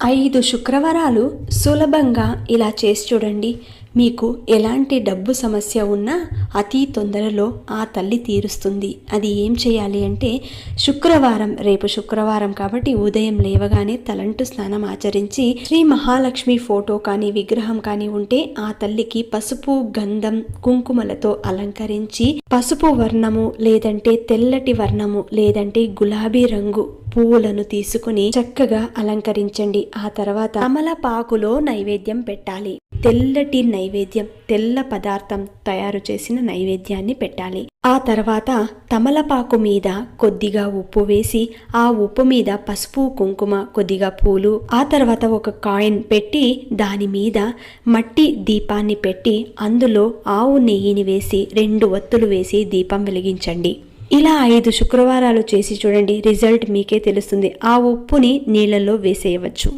5 శుక్రవారాలు సులభంగా ఇలా చేసి చూడండి. మీకు ఎలాంటి డబ్బు సమస్య ఉన్నా అతి తొందరలో ఆ తల్లి తీరుస్తుంది. అది ఏం చేయాలి అంటే, రేపు శుక్రవారం కాబట్టి ఉదయం లేవగానే తలంటు స్నానం ఆచరించి శ్రీ మహాలక్ష్మి ఫోటో కానీ విగ్రహం కానీ ఉంటే ఆ తల్లికి పసుపు, గంధం, కుంకుమలతో అలంకరించి పసుపు వర్ణము లేదంటే తెల్లటి వర్ణము లేదంటే గులాబీ రంగు పువ్వులను తీసుకుని చక్కగా అలంకరించండి. ఆ తర్వాత తమలపాకులో నైవేద్యం పెట్టాలి. తెల్లటి నైవేద్యం, తెల్ల పదార్థం తయారు చేసిన నైవేద్యాన్ని పెట్టాలి. ఆ తర్వాత తమలపాకు మీద కొద్దిగా ఉప్పు వేసి ఆ ఉప్పు మీద పసుపు, కుంకుమ, కొద్దిగా పూలు, ఆ తర్వాత ఒక కాయిన్ పెట్టి దాని మీద మట్టి దీపాన్ని పెట్టి అందులో ఆవు నెయ్యిని వేసి 2 ఒత్తులు వేసి దీపం వెలిగించండి. ఇలా 5 శుక్రవారాలు చేసి చూడండి. రిజల్ట్ మీకే తెలుస్తుంది. ఆ ఉప్పుని నీళ్ళల్లో వేసేయవచ్చు.